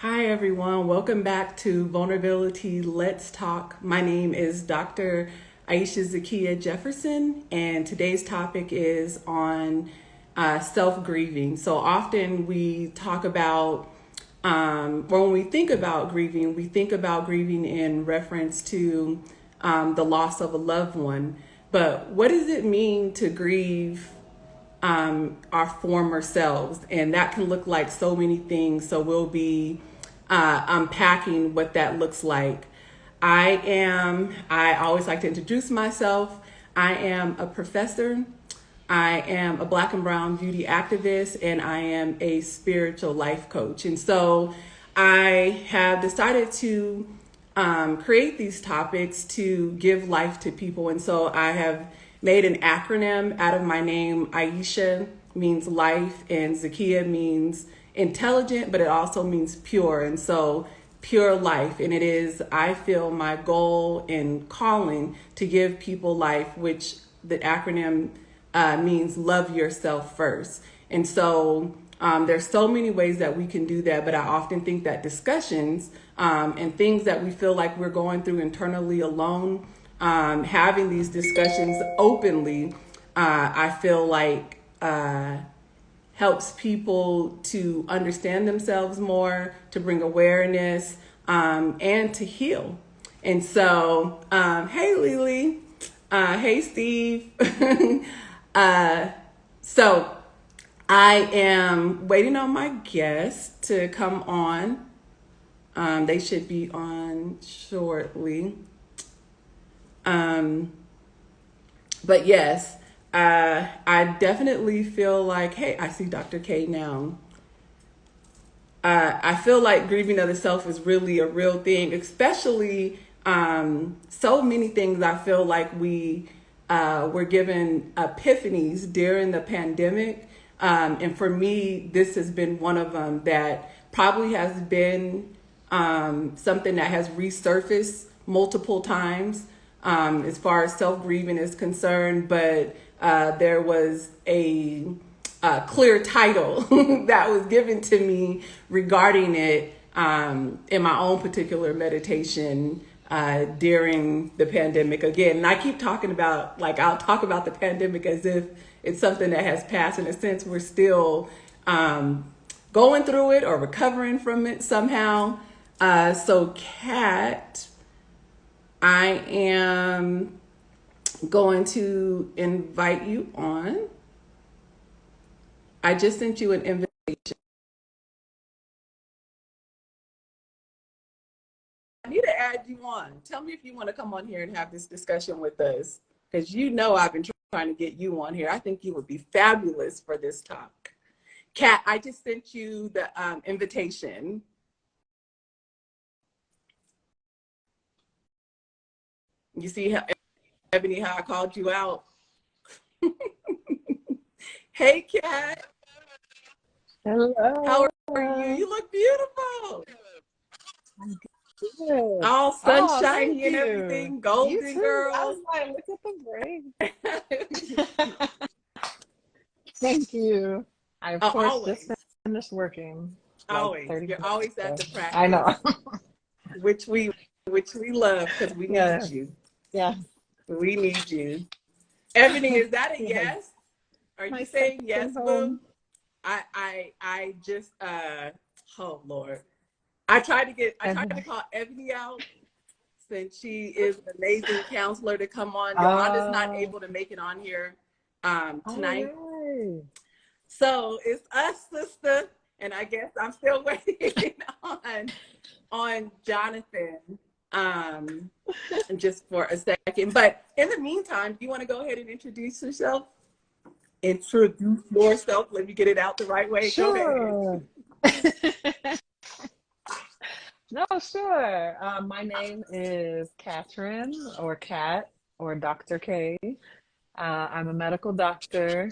Hi, everyone. Welcome back to Vulnerability Let's Talk. My name is Dr. Ayisha Zakia Jefferson, and today's topic is on self grieving. So often we talk about, when we think about grieving, we think about grieving in reference to the loss of a loved one. But what does it mean to grieve our former selves? And that can look like so many things. So we'll be unpacking what that looks like. I always like to introduce myself. I am a professor. I am a Black and brown beauty activist, and I am a spiritual life coach. And so I have decided to create these topics to give life to people. And so I have made an acronym out of my name. Ayisha means life, and Zakia means intelligent, but it also means pure. And so pure life. And it is, I feel, my goal and calling to give people life, which the acronym means love yourself first. And so there's so many ways that we can do that, but I often think that discussions and things that we feel like we're going through internally alone, having these discussions openly, I feel like helps people to understand themselves more, to bring awareness, and to heal. And so, hey, Lily. Hey, Steve. So I am waiting on my guests to come on. They should be on shortly. But yes, I definitely feel like, hey, I see Dr. K now. I feel like grieving of the self is really a real thing, especially so many things I feel like we were given epiphanies during the pandemic. And for me, this has been one of them that probably has been something that has resurfaced multiple times as far as self-grieving is concerned. But there was a clear title that was given to me regarding it in my own particular meditation during the pandemic again. And I keep talking about, like, I'll talk about the pandemic as if it's something that has passed. In a sense, we're still going through it or recovering from it somehow. So Kat, I am going to invite you on. I just sent you an invitation. I need to add you on. Tell me if you want to come on here and have this discussion with us, because you know I've been trying to get you on here. I think you would be fabulous for this talk. Kat, I just sent you the invitation. You see, how, Ebony, how I called you out? Hey, Kat, how Hello. are you? You look beautiful. I'm good. All Oh, thank sunshiny and you. everything, You golden too. I girl. was like, look at the brain. Thank you. I, of Oh, course, just always, finished working like always. 30 You're minutes always at ago. the I know. practice, which we which we love because we need Yeah. you. Yeah. We need you. Ebony, is that a Yeah. yes? Are My you saying second yes, boo? home. I just oh Lord. I tried to And, call Ebony out since she is an amazing counselor to come on. Yolanda's not oh, able to make it on here all tonight. right. So it's us, sister. And I guess I'm still waiting on Jonathan. Um just for a second. But in the meantime, do you want to go ahead and introduce yourself? Introduce yourself. Let me get it out the right way. Go ahead. Sure. No, sure. My name is Catherine or Kat or Dr. K. I'm a medical doctor.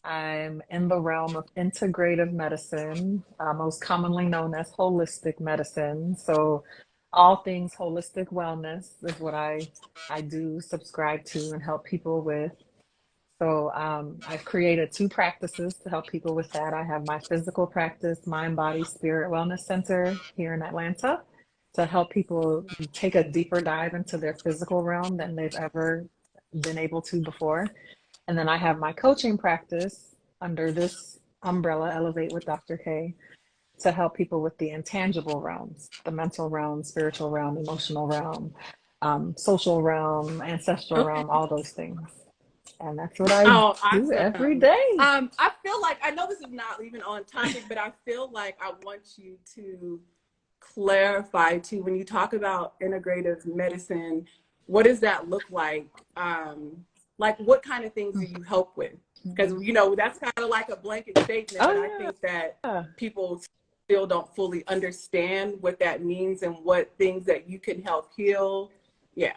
I'm in the realm of integrative medicine, most commonly known as holistic medicine. So, all things holistic wellness is what I do subscribe to and help people with. So I've created two practices to help people with that. I have my physical practice, Mind, Body, Spirit Wellness Center here in Atlanta, to help people take a deeper dive into their physical realm than they've ever been able to before. And then I have my coaching practice under this umbrella, Elevate with Dr. K, to help people with the intangible realms, the mental realm, spiritual realm, emotional realm, social realm, ancestral Okay. realm, all those things. And that's what I Oh, do every awesome. day. I feel like I know this is not even on topic, but I feel like I want you to clarify too when you talk about integrative medicine, what does that look like? Like what kind of things do you help with? Because that's kind of like a blanket statement, but I Oh, think that yeah. people still don't fully understand what that means and what things that you can help heal. Yeah.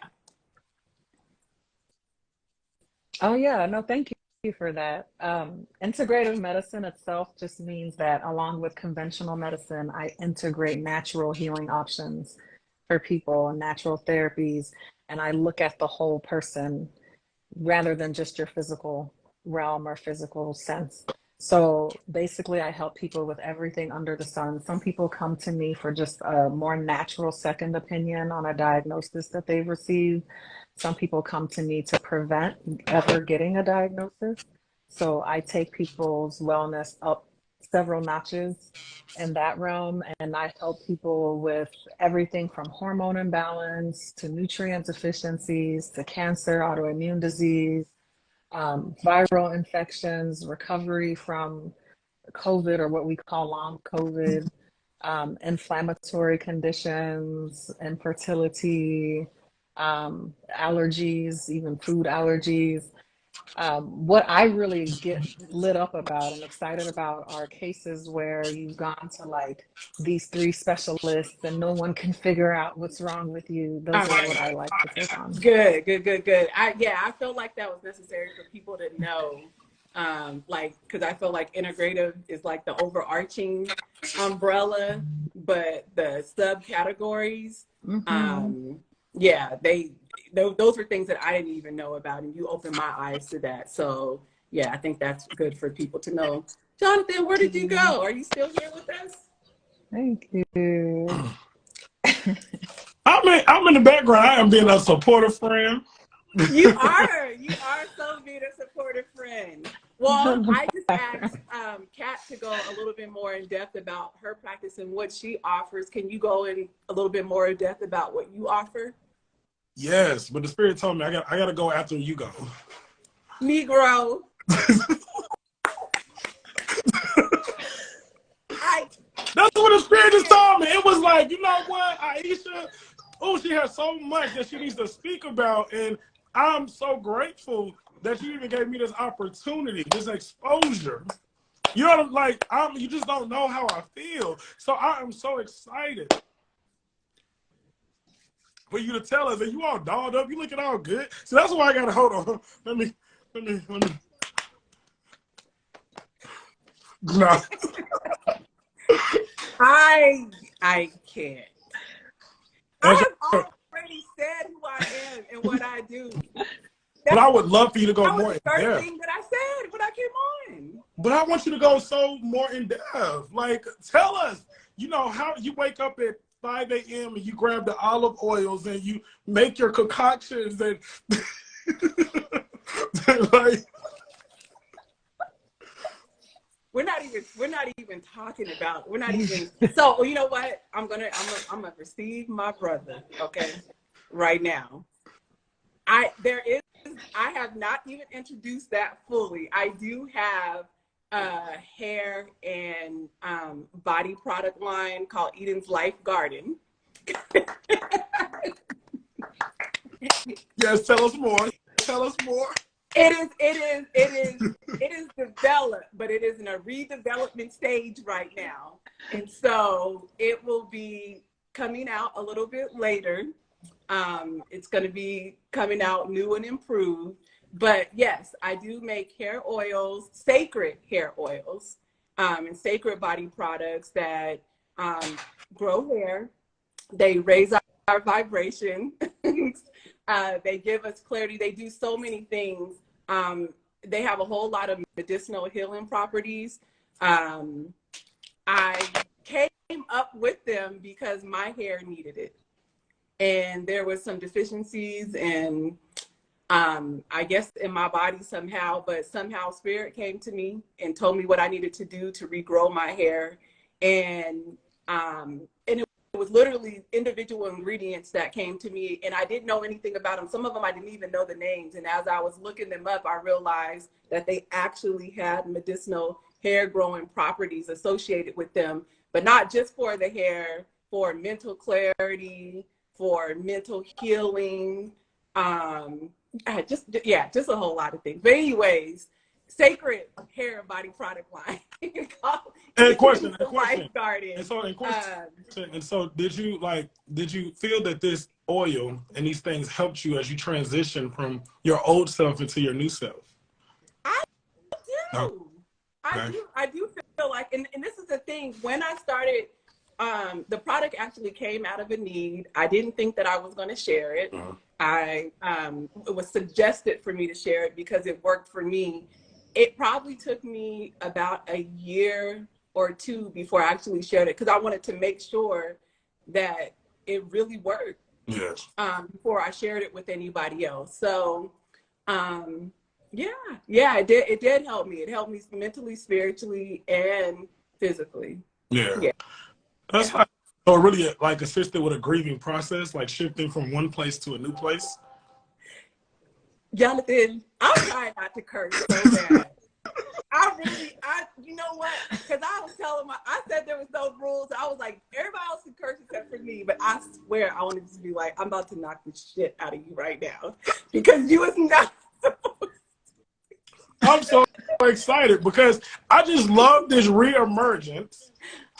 Oh, yeah. No, thank you for that. Integrative medicine itself just means that along with conventional medicine, I integrate natural healing options for people and natural therapies. And I look at the whole person rather than just your physical realm or physical sense. So basically, I help people with everything under the sun. Some people come to me for just a more natural second opinion on a diagnosis that they've received. Some people come to me to prevent ever getting a diagnosis. So I take people's wellness up several notches in that realm, and I help people with everything from hormone imbalance to nutrient deficiencies to cancer, autoimmune disease, viral infections, recovery from COVID or what we call long COVID, inflammatory conditions, infertility, allergies, even food allergies. What I really get lit up about and excited about are cases where you've gone to like these three specialists and no one can figure out what's wrong with you. All Those are what I right. like to take on. Good, good, good, good. I felt like that was necessary for people to know, like, because I feel like integrative is like the overarching umbrella, but the subcategories, Mm-hmm. um, yeah, those were things that I didn't even know about, and you opened my eyes to that. So yeah, I think that's good for people to know. Jonathan, where did you go? Are you still here with us? Thank you. I'm in the background. I am being a supportive friend. You are so being a supportive friend. Well, In the I just background. asked Kat to go a little bit more in depth about her practice and what she offers. Can you go in a little bit more in depth about what you offer? Yes, but the spirit told me I got to go after you go. Negro. I That's what the spirit just can't. told me. It was like, you know what, Ayisha, oh, she has so much that she needs to speak about, and I'm so grateful that you even gave me this opportunity, this exposure. You know, like you just don't know how I feel. So I am so excited for you to tell us. And you all dolled up. You looking all good. So that's why I gotta hold on. Let me. No. I can't. And I have already said who I am and what I do. but That, I would love for you to go that was more the in first depth. thing that I said when I came on. But I want you to go so more in depth. Like, tell us, how you wake up at 5 a.m. and you grab the olive oils and you make your concoctions and like, We're not even talking about, we're not even, so you know what? I'm gonna receive my brother, okay, right now. I have not even introduced that fully. I do have a hair and body product line called Eden's Life Garden. yes, tell us more. Tell us more. It is developed, but it is in a redevelopment stage right now. And so it will be coming out a little bit later. It's going to be coming out new and improved. But yes, I do make hair oils, sacred hair oils, and sacred body products that grow hair. They raise our vibration. They give us clarity. They do so many things. they have a whole lot of medicinal healing properties. I came up with them because my hair needed it. And there was some deficiencies and I guess in my body somehow, but somehow spirit came to me and told me what I needed to do to regrow my hair. And it was literally individual ingredients that came to me, and I didn't know anything about them. Some of them I didn't even know the names. And as I was looking them up, I realized that they actually had medicinal hair growing properties associated with them, but not just for the hair, for mental clarity, for mental healing, just a whole lot of things. But anyways, sacred hair and body product line. And question. And so did you feel that this oil and these things helped you as you transition from your old self into your new self? I do. Oh, okay. I do feel like, and this is the thing, when I started, the product actually came out of a need. I didn't think that I was going to share it. It was suggested for me to share it because it worked for me. It probably took me about a year or two before I actually shared it, because I wanted to make sure that it really worked. Yes. Before I shared it with anybody else. So, it did help me. It helped me mentally, spiritually, and physically. Yeah. That's how. So it really like assisted with a grieving process, like shifting from one place to a new place. Jonathan, I'm trying not to curse so bad. You know what? Because I was telling I said there was no rules. I was like, everybody else can curse except for me. But I swear I wanted to be like, I'm about to knock the shit out of you right now. Because you was not supposed to. I'm so excited because I just love this reemergence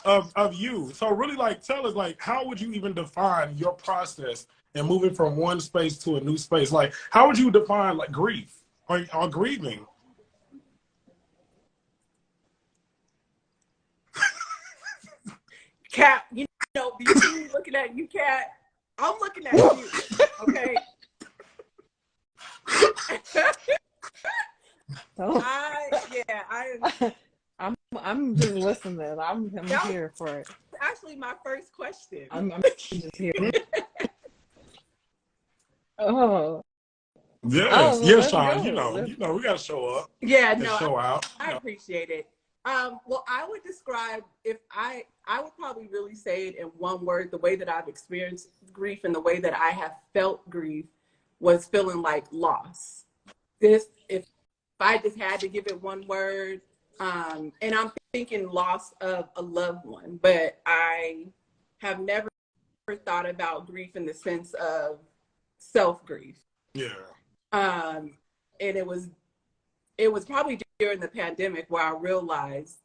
of you. So really, like, tell us, like, how would you even define your process and moving from one space to a new space? Like, how would you define like grief or grieving? Cat, you know, you see me looking at you, Cat. I'm looking at you, okay? I'm just listening. I'm here for it. Actually, my first question. I'm just here. Oh. Yes, Sean. You know, we gotta show up. Yeah, no, show out. I appreciate it. Well, I would describe, if I would probably really say it in one word, the way that I've experienced grief and the way that I have felt grief was feeling like loss. If I just had to give it one word, and I'm thinking loss of a loved one, but I have never thought about grief in the sense of self-grief. Yeah. And it was probably during the pandemic where I realized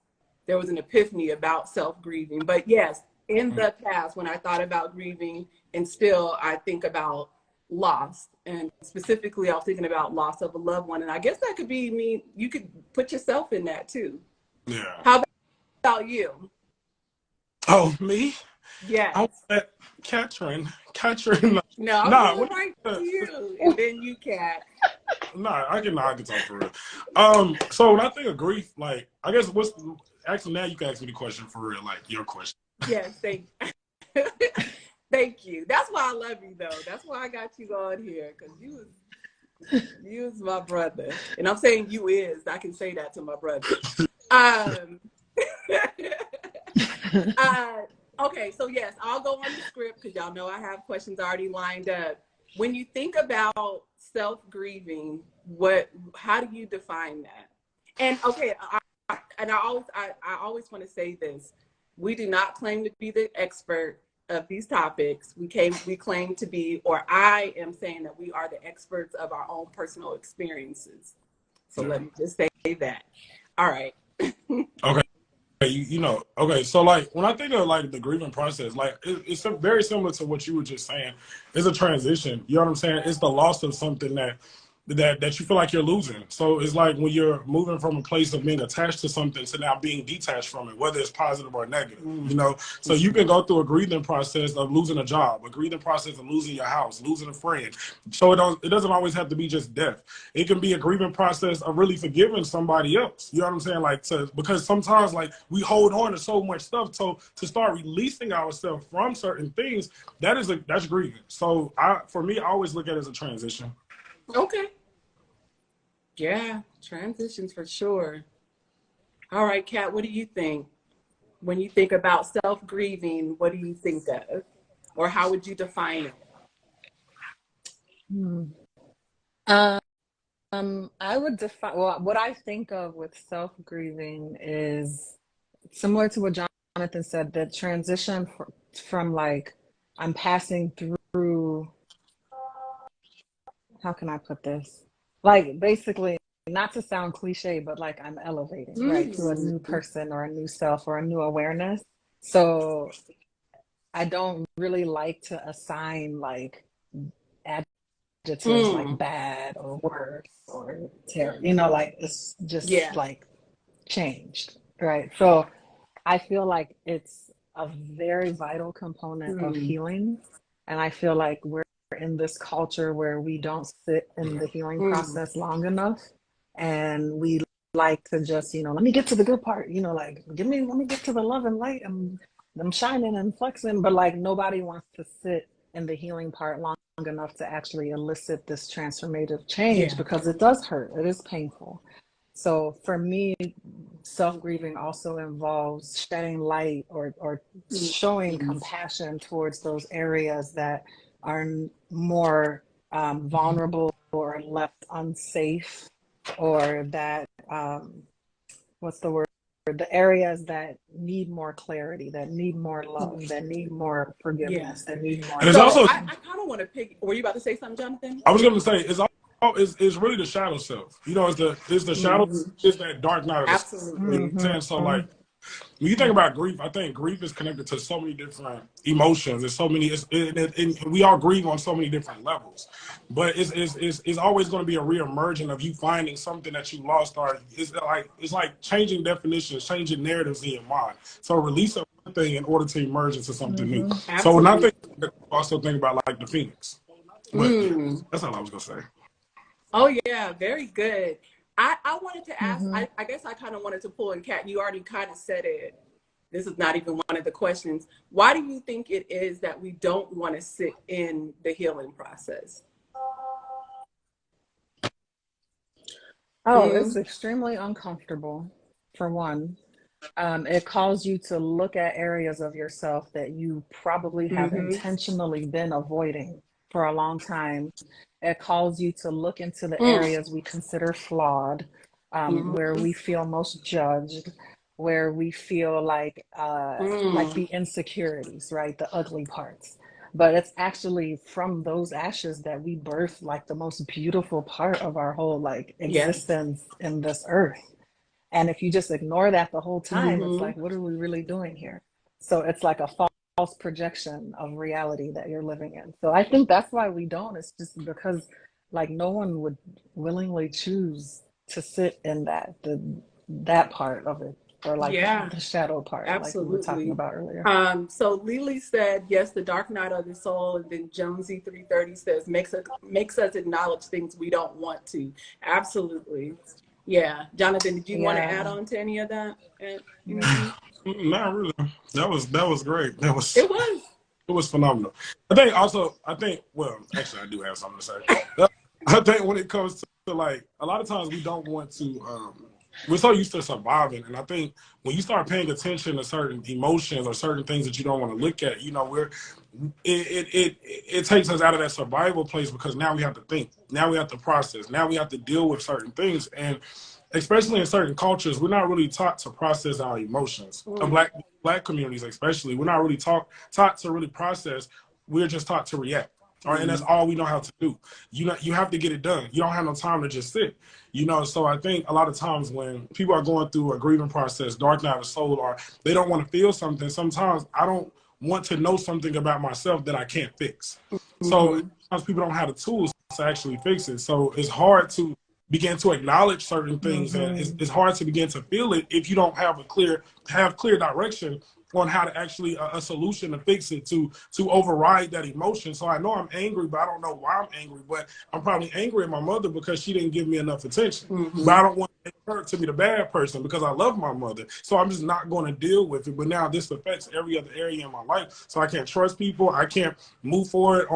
there was an epiphany about self-grieving. But yes, in the past, when I thought about grieving, and still I think about loss, and specifically I was thinking about loss of a loved one. And I guess that could be me. You could put yourself in that too. Yeah. How about you? Oh, me? Yes. Catherine. No, I'm going right to you, and then you, Kat. I can talk for real. So when I think of grief, like, I guess actually now you can ask me the question for real, like your question. Yes, thank you. That's why I love you, though. That's why I got you on here, because you is my brother, and I'm saying you is. I can say that to my brother. Okay, so yes, I'll go on the script because y'all know I have questions already lined up. When you think about self-grieving, how do you define that? And okay, I always want to say this: we do not claim to be the expert of these topics. We claim to be, or I am saying that we are the experts of our own personal experiences. So let me just say that. All right. Okay. Okay, so like when I think of like the grieving process, like it's very similar to what you were just saying. It's a transition. You know what I'm saying? It's the loss of something that that you feel like you're losing. So it's like when you're moving from a place of being attached to something to now being detached from it, whether it's positive or negative, you know? So you can go through a grieving process of losing a job, a grieving process of losing your house, losing a friend. So it doesn't always have to be just death. It can be a grieving process of really forgiving somebody else. You know what I'm saying? Like, because sometimes like we hold on to so much stuff. So to start releasing ourselves from certain things, that's grieving. So for me, I always look at it as a transition. Okay. Yeah, transitions for sure. All right, Kat, what do you think? When you think about self-grieving, what do you think of? Or how would you define it? I would define, well, what I think of with self-grieving is similar to what Jonathan said, the transition from like, I'm passing through, how can I put this? Like basically, not to sound cliche, but like I'm elevating, right, to a new person or a new self or a new awareness. So I don't really like to assign like adjectives like bad or worse or terrible, you know, like it's just like changed, right? So I feel like it's a very vital component of healing. And I feel like we're in this culture where we don't sit in the healing process long enough. And we like to just, you know, let me get to the good part, you know, like let me get to the love and light and I'm shining and flexing. But like nobody wants to sit in the healing part long enough to actually elicit this transformative change because it does hurt. It is painful. So for me, self-grieving also involves shedding light or showing compassion towards those areas that are more vulnerable or left unsafe, or that, what's the word? The areas that need more clarity, that need more love, that need more forgiveness, that need more. And it's also, I kind of want to pick. Were you about to say something, Jonathan? I was going to say, it's really the shadow self. You know, it's the shadow, it's that dark night of the Absolutely. So like, when you think about grief, I think grief is connected to so many different emotions. There's so many, and we all grieve on so many different levels. But it's always going to be a reemerging of you finding something that you lost, or it's like changing definitions, changing narratives in your mind. So release of one thing in order to emerge into something new. Absolutely. So when I think, also think about like the phoenix. But that's all I was gonna say. Oh yeah, very good. I wanted to ask, I guess I kind of wanted to pull in, Kat, you already kind of said it. This is not even one of the questions. Why do you think it is that we don't want to sit in the healing process? Oh, it's extremely uncomfortable, for one. It calls you to look at areas of yourself that you probably have intentionally been avoiding for a long time. It calls you to look into the areas we consider flawed, where we feel most judged, where we feel like the insecurities, right? The ugly parts. But it's actually from those ashes that we birth like the most beautiful part of our whole like existence in this earth. And if you just ignore that the whole time, it's like, what are we really doing here? So it's like a false projection of reality that you're living in. So I think that's why we don't. It's just because like no one would willingly choose to sit in that part of it, or like the shadow part, like we were talking about earlier. So Lily said, yes, the dark night of the soul. And then Jonesy 330 says, makes us acknowledge things we don't want to. Absolutely. Yeah. Jonathan, did you want to add on to any of that? Not really. That was great. It was phenomenal. Well, actually I do have something to say. I think when it comes to like, a lot of times we don't want to, we're so used to surviving. And I think when you start paying attention to certain emotions or certain things that you don't want to look at, you know, it takes us out of that survival place, because now we have to think, now we have to process, now we have to deal with certain things. And especially in certain cultures, we're not really taught to process our emotions. In black communities especially, we're not really taught to really process. We're just taught to react. All right, and that's all we know how to do. You have to get it done. You don't have no time to just sit. You know, so I think a lot of times when people are going through a grieving process, dark night of the soul, or they don't want to feel something, sometimes I don't want to know something about myself that I can't fix. Mm-hmm. So sometimes people don't have the tools to actually fix it. So it's hard to begin to acknowledge certain things, and it's hard to begin to feel it if you don't have clear direction on how to actually a solution to fix it, to override that emotion. So I know I'm angry, but I don't know why I'm angry. But I'm probably angry at my mother because she didn't give me enough attention. But I don't want her to be the bad person because I love my mother. So I'm just not going to deal with it. But now this affects every other area in my life. So I can't trust people. I can't move forward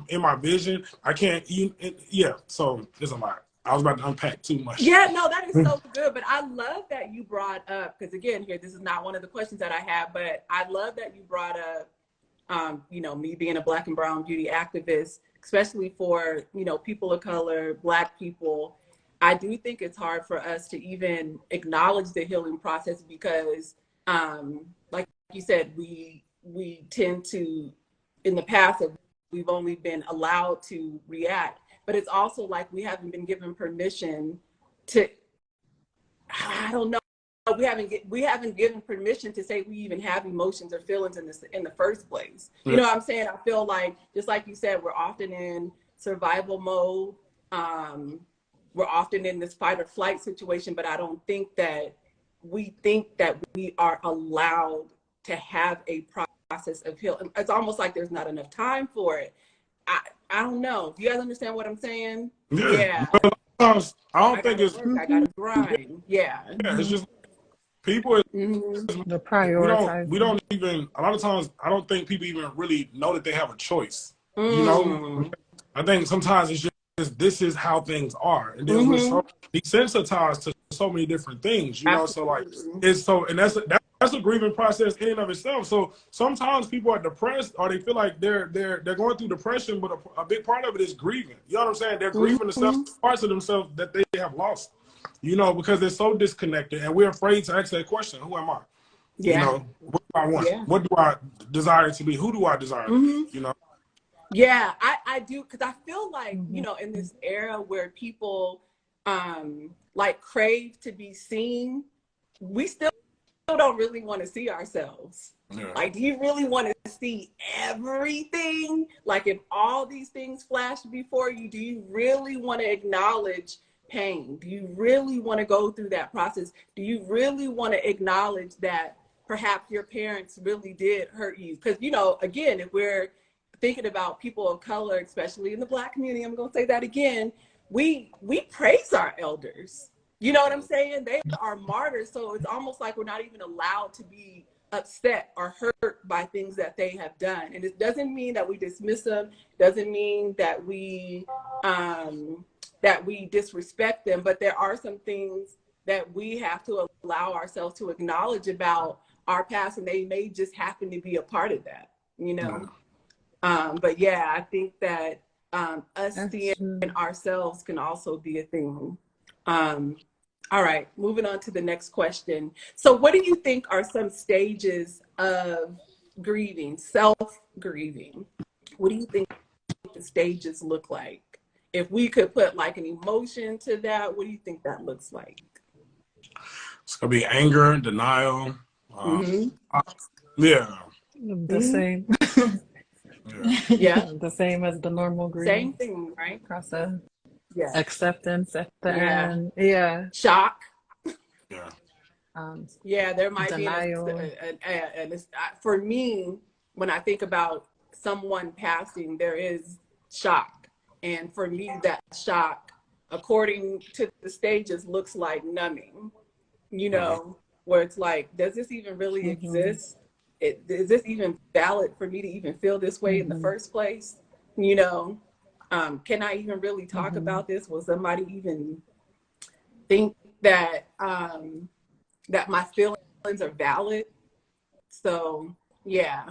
in my vision. I can't even, yeah. So there's a lot. I was about to unpack too much. Yeah, no, that is so good. But I love that you brought up, because again, here, this is not one of the questions that I have, but I love that you brought up, you know, me being a Black and brown beauty activist, especially for, you know, people of color, Black people. I do think it's hard for us to even acknowledge the healing process because, like you said, we tend to, in the past, we've only been allowed to react. But it's also like we haven't been given permission to, I don't know, we haven't given permission to say we even have emotions or feelings in the first place. You know what I'm saying? I feel like, just like you said, we're often in survival mode. We're often in this fight or flight situation, but I don't think that we are allowed to have a process of healing. It's almost like there's not enough time for it. I don't know. Do you guys understand what I'm saying? Yeah. I don't think it's. I gotta grind. Yeah. It's just people. The prioritize. We don't even. A lot of times, I don't think people even really know that they have a choice. You know, I think sometimes it's just this is how things are, and then we're so desensitized to so many different things. You know, so like it's so, and that's a grieving process in and of itself. So sometimes people are depressed or they feel like they're going through depression, but a big part of it is grieving. You know what I'm saying? They're grieving the parts of themselves that they have lost, you know, because they're so disconnected, and we're afraid to ask that question: who am I? Yeah. You know, what do I want? Yeah. What do I desire to be? Who do I desire to be? You know? Yeah, I do, because I feel like, you know, in this era where people like crave to be seen, we still don't really want to see ourselves. Yeah. Like, do you really want to see everything? Like, if all these things flash before you, do you really want to acknowledge pain? Do you really want to go through that process? Do you really want to acknowledge that perhaps your parents really did hurt you? Because, you know, again, if we're thinking about people of color, especially in the Black community, I'm going to say that again, we praise our elders. You know what I'm saying? They are martyrs. So it's almost like we're not even allowed to be upset or hurt by things that they have done. And it doesn't mean that we dismiss them, doesn't mean that we disrespect them, but there are some things that we have to allow ourselves to acknowledge about our past, and they may just happen to be a part of that, you know? But yeah, I think that us seeing ourselves can also be a thing. All right, moving on to the next question. So what do you think are some stages of grieving, self-grieving? What do you think the stages look like? If we could put like an emotion to that, what do you think that looks like? It's going to be anger, denial. Yeah. The same. Yeah. The same as the normal grief. Same thing, right? Process. Yeah. Acceptance at the end. Yeah. Shock. Yeah. Yeah, there might denial. be for me, when I think about someone passing, there is shock. And for me, that shock, according to the stages, looks like numbing, you know, where it's like, does this even really exist? Is this even valid for me to even feel this way in the first place? You know, can I even really talk about this? Will somebody even think that that my feelings are valid? So yeah.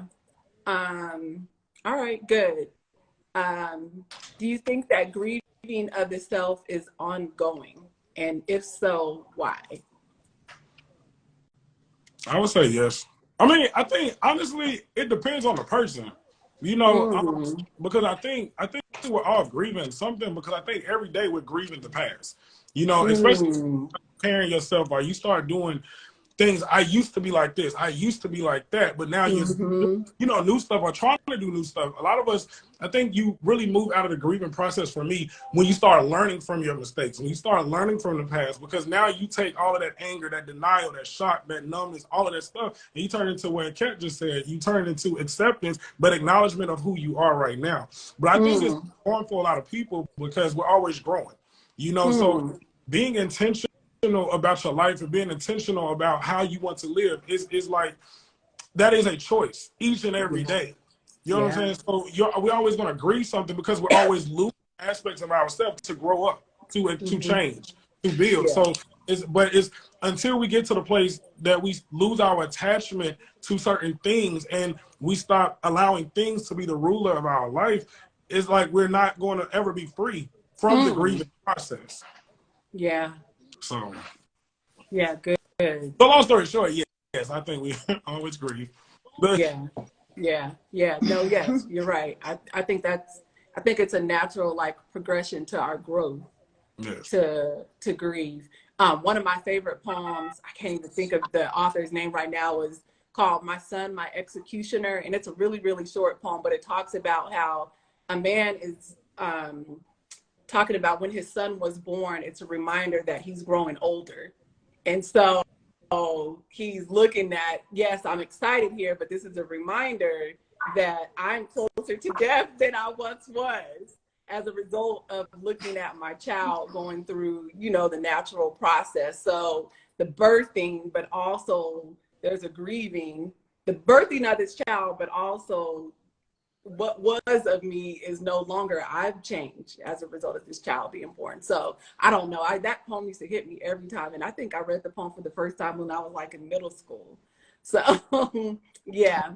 All right, good. Do you think that grieving of the self is ongoing? And if so, why? I would say yes. I mean, I think honestly, it depends on the person, you know, because I think we're all grieving something, because I think every day we're grieving the past, you know, especially comparing yourself, or you start doing things. I used to be like this. I used to be like that. But now you're, you know, new stuff or trying to do new stuff. A lot of us, I think you really move out of the grieving process for me when you start learning from your mistakes, when you start learning from the past, because now you take all of that anger, that denial, that shock, that numbness, all of that stuff, and you turn into what Kat just said. You turn into acceptance, but acknowledgement of who you are right now. But I think it's important for a lot of people because we're always growing, you know, so being intentional about your life and being intentional about how you want to live is like, that is a choice each and every day. You know what I'm saying? So we're always going to grieve something because we're always losing aspects of ourselves to grow up, to change, to build. So it's until we get to the place that we lose our attachment to certain things and we stop allowing things to be the ruler of our life, it's like we're not going to ever be free from the grieving process. Yeah. So. Yeah, good. So long story short, yes, I think we always grieve. But Yeah. No, yes, you're right. I think it's a natural like progression to our growth to grieve. One of my favorite poems, I can't even think of the author's name right now, is called My Son, My Executioner. And it's a really, really short poem, but it talks about how a man is talking about when his son was born, it's a reminder that he's growing older. And so he's looking at, yes, I'm excited here, but this is a reminder that I'm closer to death than I once was as a result of looking at my child going through, you know, the natural process. So the birthing, but also there's a grieving, the birthing of this child, but also what was of me is no longer. I've changed as a result of this child being born. So I don't know. That poem used to hit me every time. And I think I read the poem for the first time when I was like in middle school. So yeah.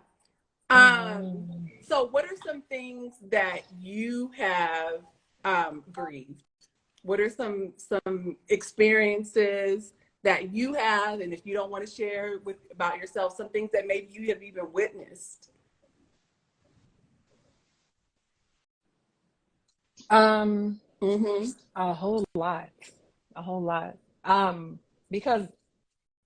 So what are some things that you have grieved? What are some experiences that you have, and if you don't want to share about yourself, some things that maybe you have even witnessed? A whole lot. Because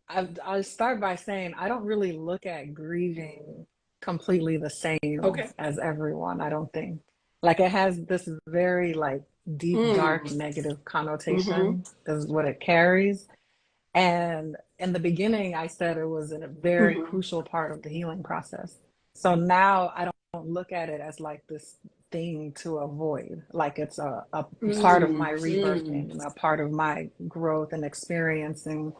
I'll start by saying I don't really look at grieving completely the same as everyone. I don't think, like, it has this very like deep, dark, negative connotation is what it carries. And in the beginning, I said it was a very crucial part of the healing process. So now I don't look at it as like this thing to avoid, like it's a part of my rebirthing and a part of my growth and experiencing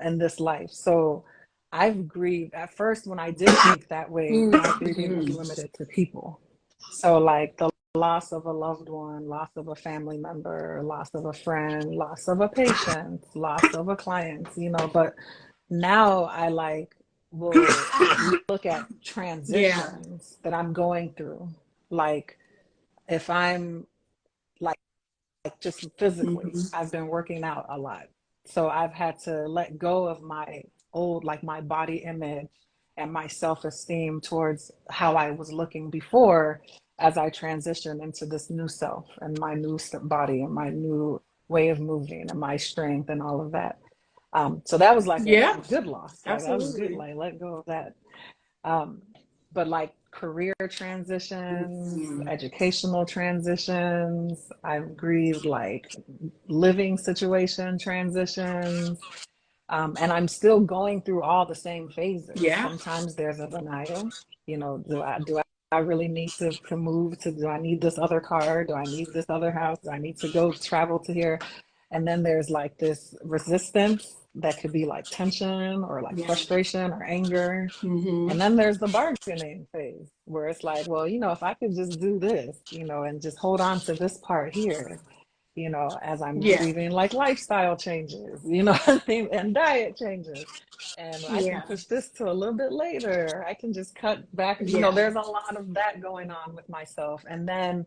in this life. So I've grieved at first. When I did think that way, my grieving was limited to people. So like the loss of a loved one, loss of a family member, loss of a friend, loss of a patient, loss of a client, you know. But now I like will look at transitions that I'm going through. Like if I'm like just physically, I've been working out a lot. So I've had to let go of my old, like my body image and my self-esteem towards how I was looking before as I transition into this new self and my new body and my new way of moving and my strength and all of that. So that was like a good loss. Like that was good, like let go of that. But like career transitions, educational transitions, I've grieved like living situation transitions. And I'm still going through all the same phases. Sometimes there's a denial, you know, do I really need to move to, do I need this other car? Do I need this other house? Do I need to go travel to here? And then there's like this resistance that could be like tension or like frustration or anger. And then there's the bargaining phase where it's like, well, you know, if I could just do this, you know, and just hold on to this part here, you know, as I'm grieving like lifestyle changes, you know, and diet changes. And I can push this to a little bit later. I can just cut back. You know, there's a lot of that going on with myself. And then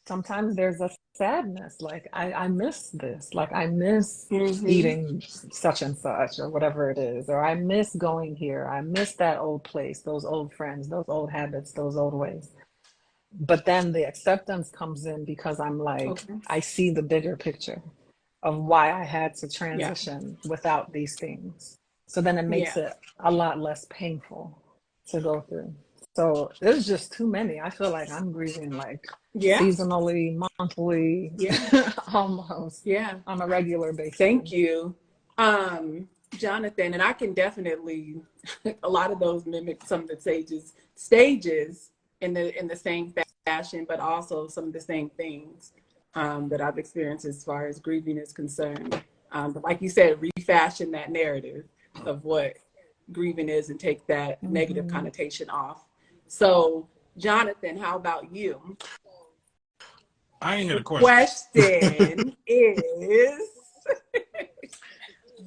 sometimes there's a sadness, like I miss this, like I miss eating such and such or whatever it is, or I miss going here, I miss that old place, those old friends, those old habits, those old ways. But then the acceptance comes in because I'm like, I see the bigger picture of why I had to transition without these things. So then it makes Yeah. it a lot less painful to go through. So there's just too many. I feel like I'm grieving like Yeah. seasonally, monthly, Yeah. almost Yeah. on a regular basis. Thank you. Jonathan, and I can definitely a lot of those mimic some of the stages in the same fashion, but also some of the same things that I've experienced as far as grieving is concerned. But like you said, refashion that narrative of what grieving is and take that negative connotation off. So, Jonathan, how about you? I ain't hear The the question. question is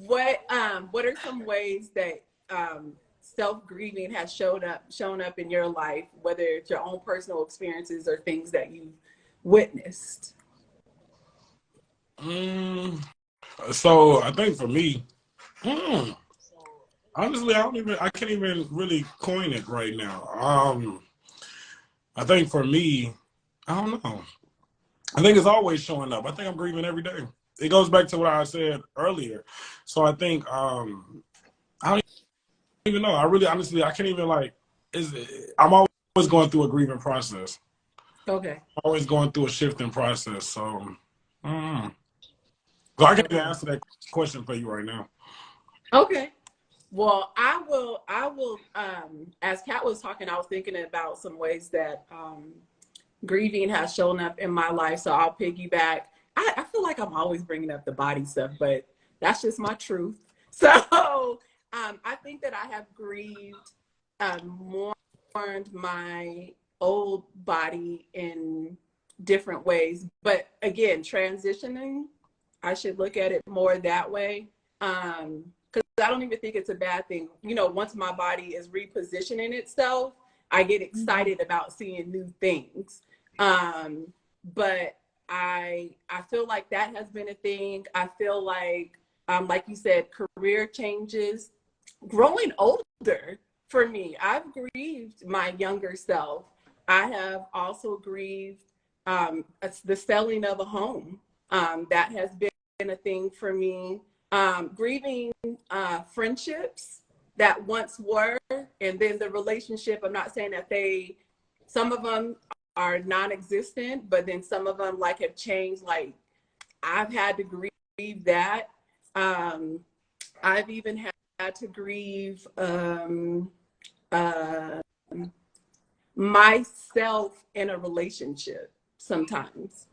what are some ways that self-grieving has shown up in your life, whether it's your own personal experiences or things that you've witnessed? So I think for me, honestly, I can't even really coin it right now. I think for me, I don't know. I think it's always showing up. I think I'm grieving every day. It goes back to what I said earlier. So I think I don't even know. I really, honestly, I can't even I'm always going through a grieving process. Okay. Always going through a shifting process. So, so I can't even answer that question for you right now. Okay. Well, I will, as Kat was talking, I was thinking about some ways that grieving has shown up in my life. So I'll piggyback. I feel like I'm always bringing up the body stuff, but that's just my truth. So I think that I have grieved, mourned my old body in different ways. But again, transitioning, I should look at it more that way. Because I don't even think it's a bad thing. You know, once my body is repositioning itself, I get excited about seeing new things. But I feel like that has been a thing. I feel like you said, career changes, growing older for me. I've grieved my younger self. I have also grieved the selling of a home. That has been a thing for me. Grieving friendships that once were, and then the relationship, I'm not saying that some of them are non-existent, but then some of them like have changed. Like I've had to grieve that. I've even had to grieve myself in a relationship sometimes,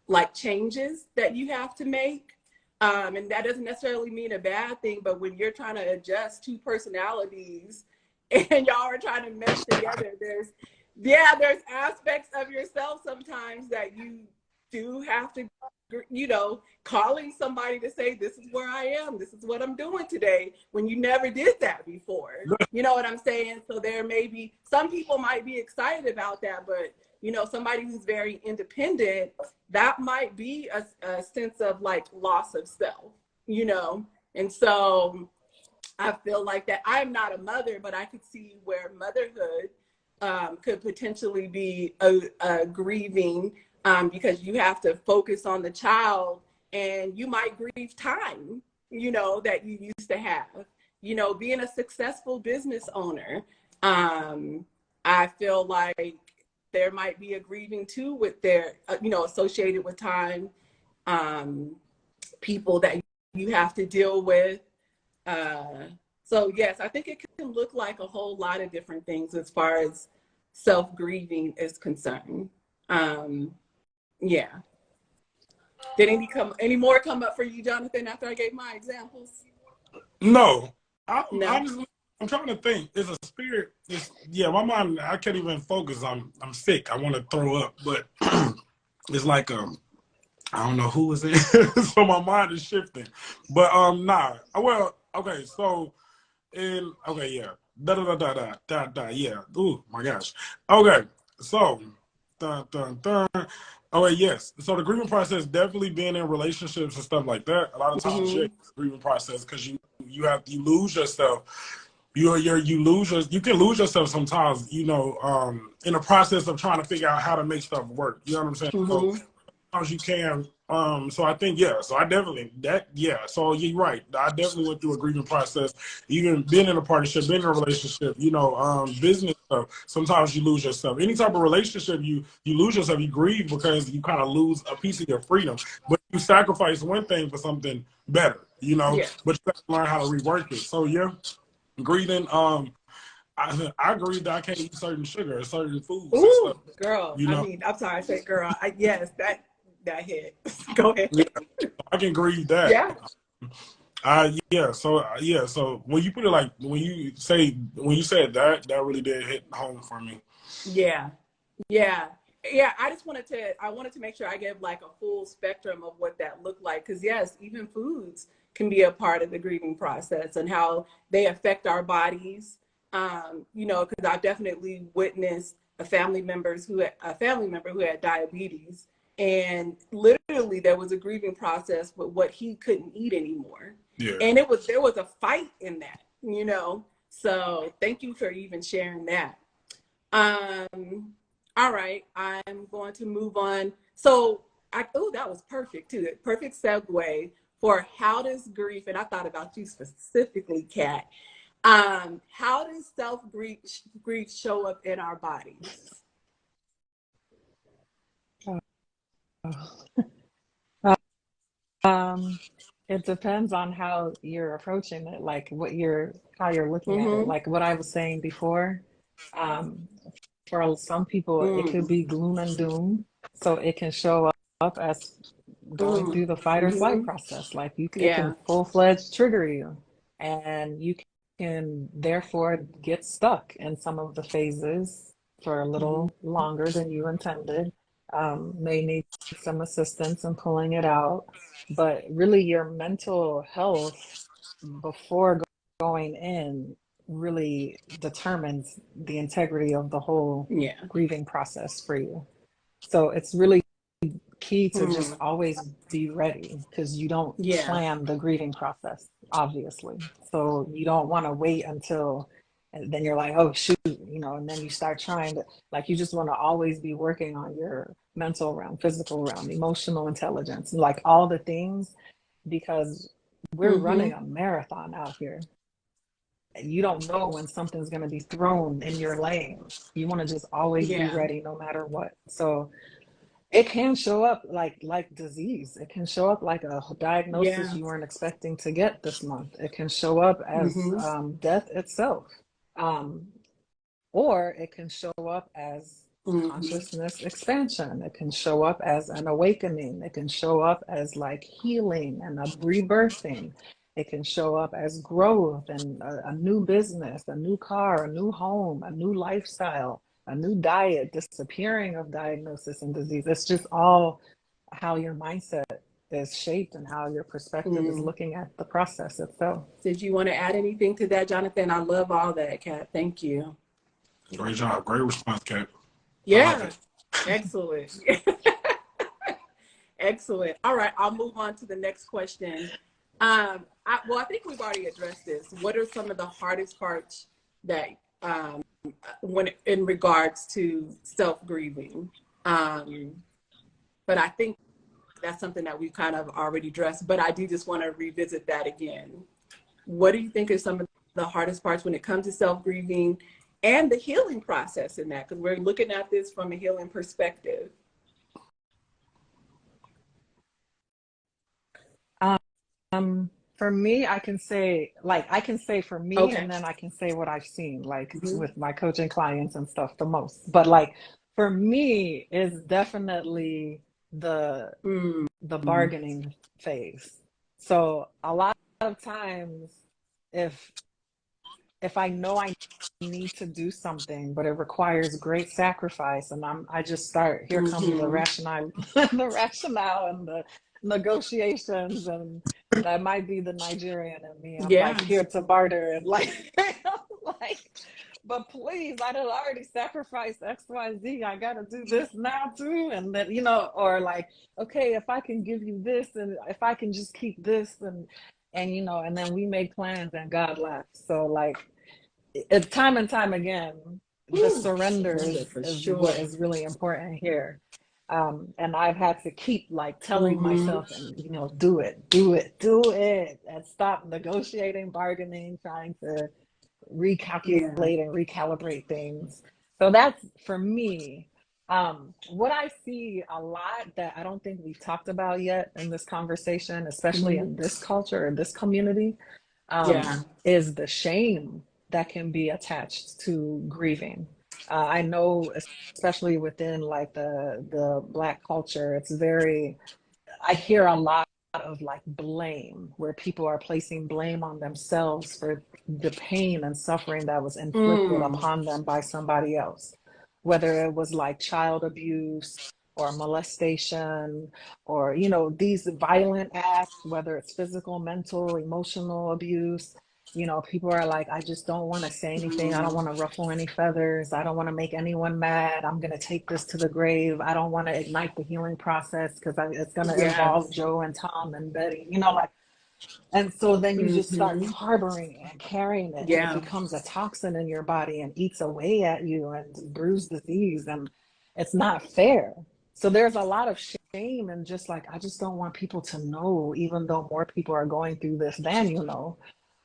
like changes that you have to make. And that doesn't necessarily mean a bad thing, but when you're trying to adjust two personalities and y'all are trying to mesh together, there's aspects of yourself sometimes that you do have to, calling somebody to say, this is where I am, this is what I'm doing today, when you never did that before. You know what I'm saying? So there may be, some people might be excited about that, but somebody who's very independent, that might be a sense of like loss of self, And so I feel like that I'm not a mother, but I could see where motherhood could potentially be a grieving, because you have to focus on the child, and you might grieve time, that you used to have, being a successful business owner. I feel like there might be a grieving too with their, associated with time, people that you have to deal with. So yes, I think it can look like a whole lot of different things as far as self-grieving is concerned. Yeah. Did any more come up for you, Jonathan, after I gave my examples? No. No. Honestly, I'm trying to think. It's a spirit. My mind, I can't even focus. I'm sick. I want to throw up, but it's like I don't know who is it. So my mind is shifting. But nah. Well, okay, so yeah. Yeah. Ooh, my gosh. Okay. So okay, yes. So the grieving process, definitely being in relationships and stuff like that. A lot of times the grieving process, because you lose yourself. You can lose yourself sometimes, in the process of trying to figure out how to make stuff work. You know what I'm saying? So as you can. So I think, yeah, so I definitely so you're right. I definitely went through a grieving process, even being in a partnership, being in a relationship, business stuff. Sometimes you lose yourself. Any type of relationship, you lose yourself, you grieve because you kind of lose a piece of your freedom. But you sacrifice one thing for something better, Yeah. but you have to learn how to rework it. So yeah, grieving, I agree that I can't eat certain sugar or certain foods and Ooh, stuff. girl. I mean, I'm sorry, I said girl. Yes, that hit. Go ahead. Yeah, I can grieve that. Yeah. So when you put it like when you said that, that really did hit home for me. Yeah. I wanted to make sure I gave like a full spectrum of what that looked like, because yes, even foods can be a part of the grieving process and how they affect our bodies. Because I've definitely witnessed a family member who had diabetes, and literally there was a grieving process with what he couldn't eat anymore. Yeah. And there was a fight in that. So thank you for even sharing that. All right, I'm going to move on. So, that was perfect too. Perfect segue for how does grief, and I thought about you specifically, Kat. How does grief show up in our bodies? It depends on how you're approaching it, like how you're looking at it. Like what I was saying before, for some people, it could be gloom and doom. So it can show up as going through the fight or flight process. Like it can full-fledged trigger you, and you can therefore get stuck in some of the phases for a little longer than you intended. May need some assistance in pulling it out, but really your mental health before going in really determines the integrity of the whole grieving process for you. So it's really key to just always be ready, because you don't plan the grieving process, obviously. So you don't want to wait until, and then you're like, oh shoot, and then you start trying to, like, you just want to always be working on your mental realm, physical realm, emotional intelligence, like all the things, because we're running a marathon out here. You don't know when something's going to be thrown in your lane. You want to just always be ready no matter what. So it can show up like disease. It can show up like a diagnosis you weren't expecting to get this month. It can show up as death itself. Or it can show up as consciousness expansion. It can show up as an awakening. It can show up as like healing and a rebirthing. It can show up as growth and a new business, a new car, a new home, a new lifestyle, a new diet, disappearing of diagnosis and disease. It's just all how your mindset is shaped and how your perspective is looking at the process itself. Did you want to add anything to that, Jonathan? I love all that, Kat. Thank you. Great job. Great response, Kat. Yeah. Excellent. Excellent. All right, I'll move on to the next question. I think we've already addressed this. What are some of the hardest parts that when in regards to self-grieving? But I think that's something that we've kind of already addressed, but I do just want to revisit that again. What do you think are some of the hardest parts when it comes to self-grieving and the healing process in that? Because we're looking at this from a healing perspective. For me, I can say for me, okay. And then I can say what I've seen, like with my coaching clients and stuff the most. But like for me, is definitely the bargaining phase. So a lot of times, if I know I need to do something, but it requires great sacrifice, and I just start, here comes the rationale, and the negotiations, and that might be the Nigerian in me. I'm like, here to barter, and like, but please, I done already sacrificed X, Y, Z. I got to do this now too. And then, or like, okay, if I can give you this, and if I can just keep this, and then we make plans and God laughs. So like, time and time again, the surrender is what is really important here. And I've had to keep like telling Mm-hmm. myself and, you know, do it, do it, do it, and stop negotiating, bargaining, trying to recalculate Yeah. and recalibrate things. So that's for me. What I see a lot that I don't think we've talked about yet in this conversation, especially Mm-hmm. in this culture or this community, Yeah. is the shame that can be attached to grieving. I know, especially within like the Black culture, it's very, I hear a lot of like blame, where people are placing blame on themselves for the pain and suffering that was inflicted Mm. upon them by somebody else, whether it was like child abuse or molestation, or, you know, these violent acts, whether it's physical, mental, emotional abuse. You know, people are like, I just don't want to say anything. I don't Mm. want to ruffle any feathers. I don't want to make anyone mad. I'm going to take this to the grave. I don't want to ignite the healing process because it's going to involve Yes. Joe and Tom and Betty, you know, like, and so then you just start Mm-hmm. harboring it and carrying it, and it Yeah. becomes a toxin in your body and eats away at you and brews disease. And it's not fair. So there's a lot of shame and just like, I just don't want people to know, even though more people are going through this than you know.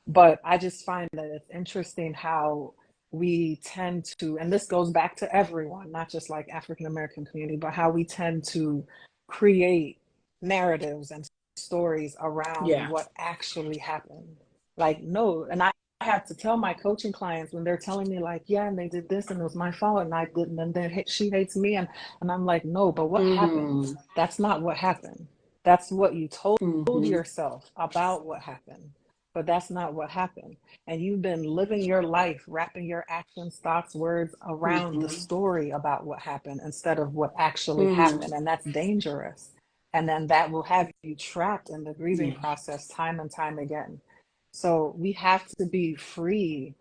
But I just find that it's interesting how we tend to, and this goes back to everyone, not just like African American community, but how we tend to create narratives and stories around Yeah. what actually happened. Like, no, and I have to tell my coaching clients when they're telling me like, yeah, and they did this and it was my fault and I didn't, and then she hates me, and I'm like, no, but what happened? Mm-hmm. That's not what happened. That's what you told Mm-hmm. yourself about what happened, but that's not what happened. And you've been living your life, wrapping your actions, thoughts, words around the Mm-hmm. story about what happened instead of what actually Mm-hmm. happened. And that's dangerous. And then that will have you trapped in the grieving Yeah. process time and time again. So we have to be free,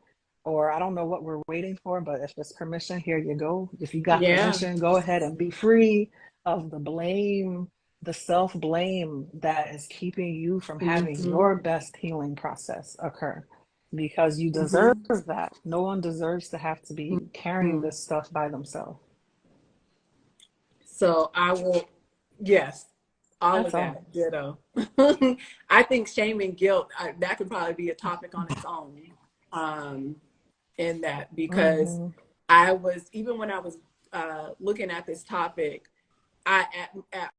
or I don't know what we're waiting for, but if it's permission, here you go. If you got Yeah. permission, go ahead and be free of the blame, the self blame that is keeping you from having Mm-hmm. your best healing process occur, because you deserve Mm-hmm. that. No one deserves to have to be carrying Mm-hmm. this stuff by themselves. So I will, yes, all of That's all. that, ditto. I think shame and guilt, that could probably be a topic on its own, um, in that, because Mm-hmm. I was, even when I was looking at this topic, I, at,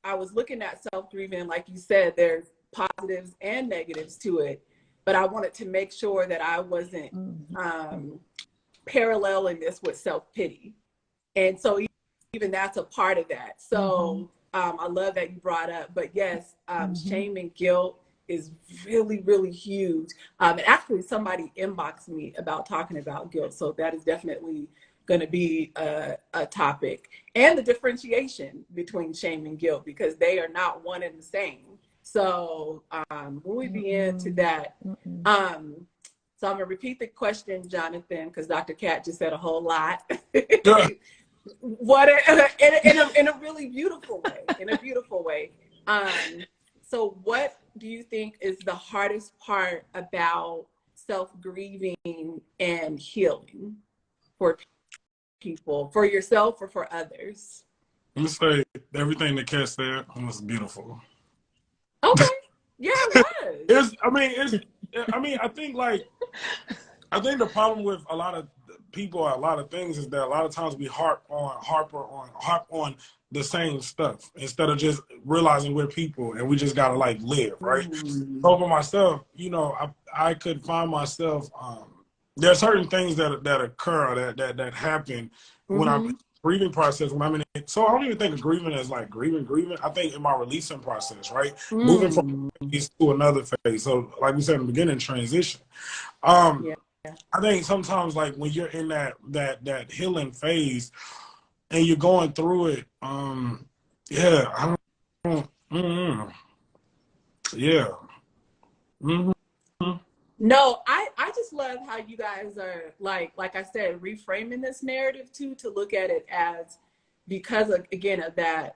I was looking at self-grieving, like you said, there's positives and negatives to it, but I wanted to make sure that I wasn't Mm-hmm. um, paralleling this with self-pity. And so even that's a part of that. Mm-hmm. So I love that you brought up, but yes, Mm-hmm. shame and guilt is really, really huge. And actually somebody inboxed me about talking about guilt. So that is definitely going to be a topic, and the differentiation between shame and guilt, because they are not one and the same. So when we be into Mm-mm. that, Mm-mm. so I'm gonna repeat the question, Jonathan, because Dr. Cat just said a whole lot. Yeah. What in a really beautiful way, in a beautiful way. So what do you think is the hardest part about self-grieving and healing for people, for yourself or for others? Let me say everything that Kat said was beautiful. Okay. Yeah, it was. I think like, I think the problem with a lot of people, a lot of things, is that a lot of times we harp on the same stuff instead of just realizing we're people and we just gotta like live, right? Mm. So for myself, I could find myself, there are certain things that occur that happen when I'm in Mm-hmm. the grieving process, when I'm in it. So I don't even think of grieving as like grieving. I think in my releasing process, right? Moving from Mm. one phase to another phase. So like we said in the beginning, transition. Um, Yeah. I think sometimes like when you're in that healing phase and you're going through it, yeah, I don't, yeah. Mm-hmm. No, I just love how you guys are like I said, reframing this narrative too, to look at it as, because of, again, of that.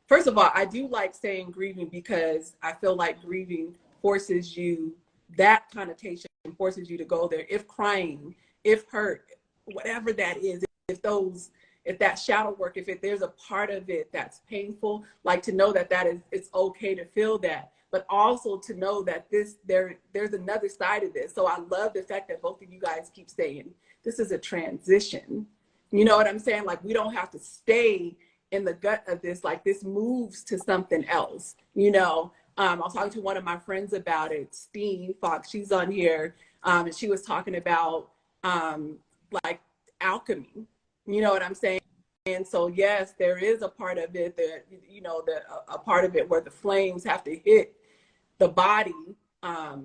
First of all, I do like saying grieving, because I feel like grieving forces you, that connotation forces you to go there. If crying, if hurt, whatever that is, if those if that shadow work, if there's a part of it that's painful, like to know that it's okay to feel that, but also to know that there's another side of this. So I love the fact that both of you guys keep saying this is a transition. You know what I'm saying? Like, we don't have to stay in the gut of this. Like, this moves to something else. You know, I was talking to one of my friends about it, Steen Fox. She's on here, and she was talking about like alchemy. You know what I'm saying? And so, yes, there is a part of it that, you know, a part of it where the flames have to hit the body,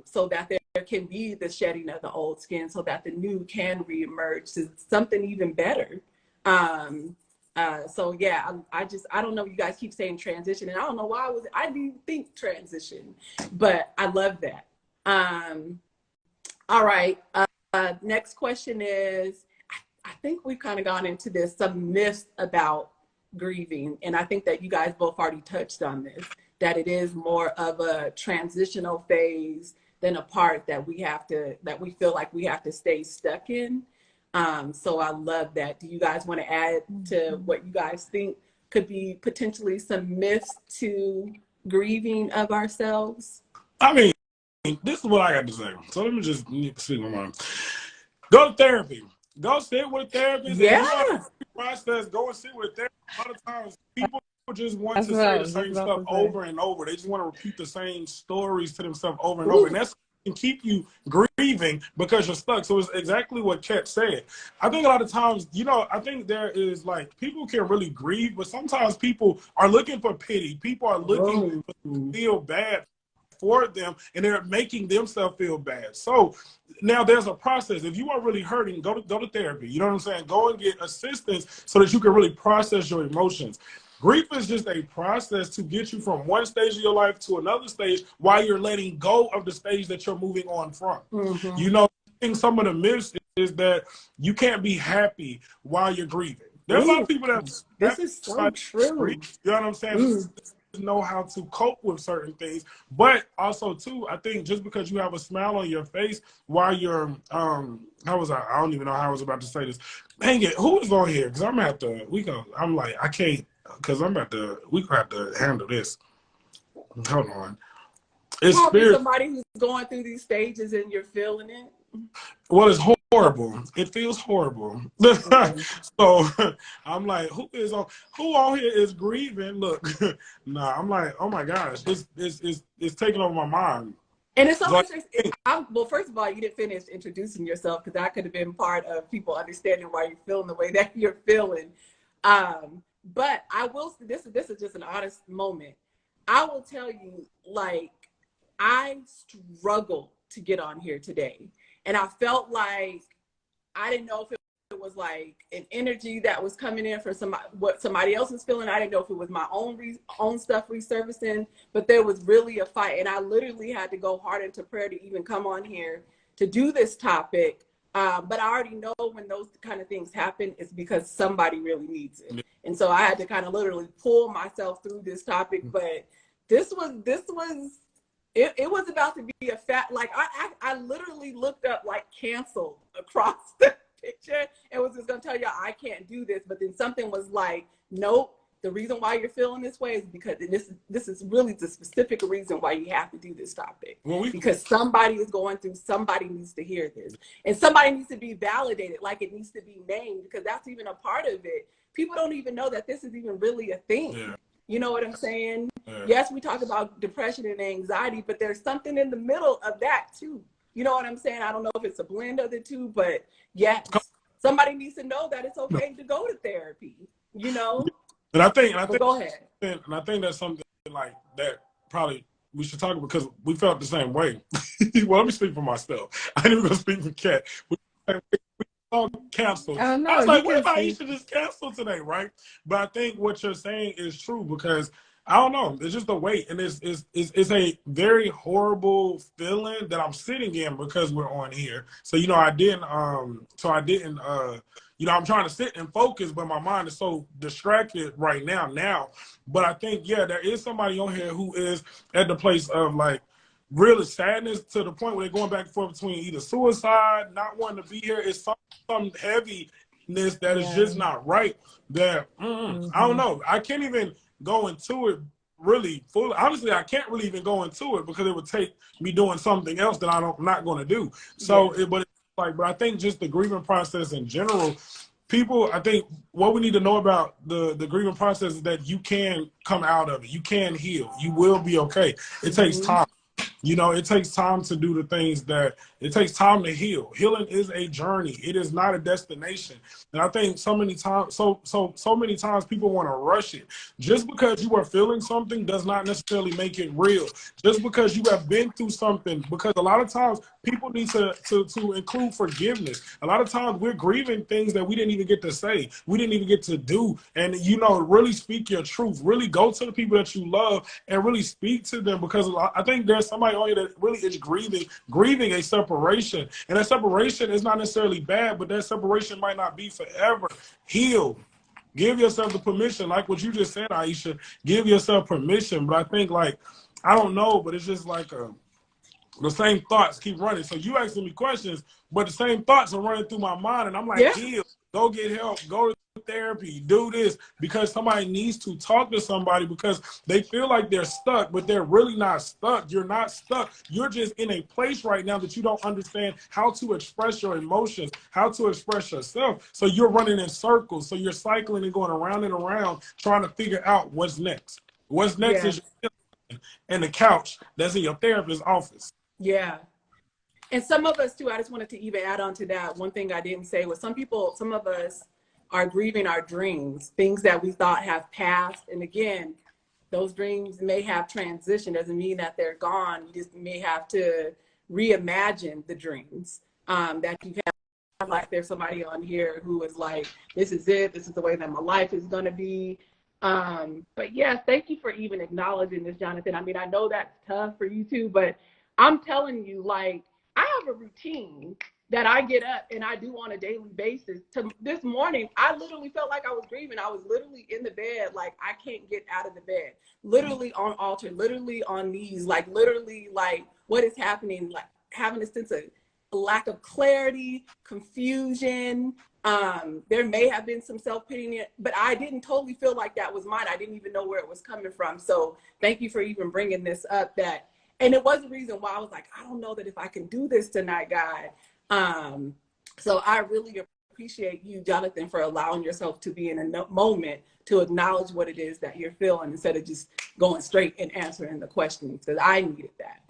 so that there can be the shedding of the old skin, so that the new can reemerge to something even better. So yeah, I don't know. You guys keep saying transition, and I don't know why I didn't think transition, but I love that. All right. Next question is, I think we've kind of gone into this, some myths about grieving, and I think that you guys both already touched on this, that it is more of a transitional phase than a part that we feel like we have to stay stuck in. So I love that. Do you guys want to add to what you guys think could be potentially some myths to grieving of ourselves? I mean, this is what I got to say. So let me just speak my mind. Go to therapy. Go sit with a therapist. Yeah. And process. Go and sit with a therapist. A lot of times people just want to say the same stuff over and over. They just want to repeat the same stories to themselves over and over. And that's can keep you grieving because you're stuck. So it's exactly what Kat said. I think a lot of times, you know, I think there is like, people can really grieve, but sometimes people are looking for pity. People are looking to feel bad for them, and they're making themselves feel bad. So now there's a process. If you are really hurting, go to therapy. You know what I'm saying? Go and get assistance so that you can really process your emotions. Grief is just a process to get you from one stage of your life to another stage while you're letting go of the stage that you're moving on from. You know, I think some of the myths is that you can't be happy while you're grieving. There's a lot of people that this is so true. You know what I'm saying? Know how to cope with certain things, but also too, I think just because you have a smile on your face while you're I don't even know how I was about to say this. Dang it, who is on here? Because I'm gonna have to I'm like, I can't, because we're gonna have to handle this. Hold on. It's somebody who's going through these stages and you're feeling it. Well, it's horrible. It feels horrible. So I'm like, who on here is grieving? Look, nah, I'm like, oh my gosh, it's taking over my mind. And it's so interesting. Well, first of all, you didn't finish introducing yourself, because that could have been part of people understanding why you're feeling the way that you're feeling. But I will say, this is just an honest moment. I will tell you, like, I struggled to get on here today. And I felt like I didn't know if it was like an energy that was coming in for what somebody else was feeling. I didn't know if it was my own stuff resurfacing, but there was really a fight. And I literally had to go hard into prayer to even come on here to do this topic. But I already know when those kind of things happen, it's because somebody really needs it. And so I had to kind of literally pull myself through this topic. But this was it was about to be a like I literally looked up like canceled across the picture and was just gonna tell you I can't do this, but then something was like, nope, the reason why you're feeling this way is because this is really the specific reason why you have to do this topic. Because somebody is going through, somebody needs to hear this, and somebody needs to be validated, like it needs to be named, because that's even a part of it. People don't even know that this is even really a thing. Yeah. You know what I'm saying? Yeah. Yes, we talk about depression and anxiety, but there's something in the middle of that too. You know what I'm saying? I don't know if it's a blend of the two, but yes, somebody needs to know that it's okay to go to therapy, you know? And I think go ahead. And I think that's something like that probably we should talk about, because we felt the same way. Well, let me speak for myself. I didn't even go speak for Kat. We all canceled. I was like, what if Ayisha just canceled today, right? But I think what you're saying is true, because I don't know, it's just a weight, and it's a very horrible feeling that I'm sitting in because we're on here. So you know, I'm trying to sit and focus, but my mind is so distracted right now. But I think, yeah, there is somebody on here who is at the place of like really sadness, to the point where they're going back and forth between either suicide, not wanting to be here. It's something heavy that is just not right. That I don't know. I can't even go into it really fully. Honestly, I can't really even go into it because it would take me doing something else that I'm not going to do. So, but I think just the grieving process in general, people, I think what we need to know about the grieving process is that you can come out of it. You can heal. You will be okay. It takes time. You know, it takes time to do the things that it takes time to heal. Healing is a journey. It is not a destination. And I think so many times people want to rush it. Just because you are feeling something does not necessarily make it real. Just because you have been through something, because a lot of times people need to include forgiveness. A lot of times we're grieving things that we didn't even get to say. We didn't even get to do. And, you know, really speak your truth. Really go to the people that you love and really speak to them, because I think there's somebody on here that really is grieving a separation. And that separation is not necessarily bad, but that separation might not be forever. Heal. Give yourself the permission, like what you just said, Ayisha. Give yourself permission. But I think, like, I don't know, but it's just like the same thoughts keep running. So you asking me questions, but the same thoughts are running through my mind, and I'm like, heal, go get help, go to therapy, do this, because somebody needs to talk to somebody, because they feel like they're stuck, but they're really not stuck. You're not stuck. You're just in a place right now that you don't understand how to express your emotions, how to express yourself. So you're running in circles. So you're cycling and going around and around trying to figure out what's next. What's next is in the couch that's in your therapist's office. Yeah. And some of us too, I just wanted to even add on to that. One thing I didn't say was some of us are grieving our dreams, things that we thought have passed. And again, those dreams may have transitioned. Doesn't mean that they're gone. You just may have to reimagine the dreams that you've had. Like there's somebody on here who is like, this is it. This is the way that my life is going to be. But yes, thank you for even acknowledging this, Jonathan. I mean, I know that's tough for you too, but I'm telling you, like, I have a routine that I get up and I do on a daily basis. This morning, I literally felt like I was grieving. I was literally in the bed, like I can't get out of the bed, literally on altar, literally on knees, like literally like what is happening, like having a sense of lack of clarity, confusion. There may have been some self-pity, but I didn't totally feel like that was mine. I didn't even know where it was coming from. So thank you for even bringing this up. And it was the reason why I was like, I don't know that if I can do this tonight, God. So I really appreciate you, Jonathan, for allowing yourself to be in a moment to acknowledge what it is that you're feeling instead of just going straight and answering the questions, because I needed that.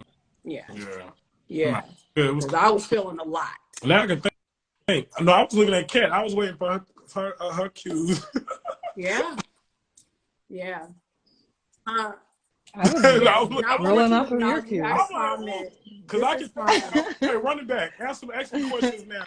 Yeah. Because I was feeling a lot. Now I can think. No, I was looking at Kat. I was waiting for her cues. Yeah. I was rolling off of your cues. Because I can hey, run it back. Ask me questions now.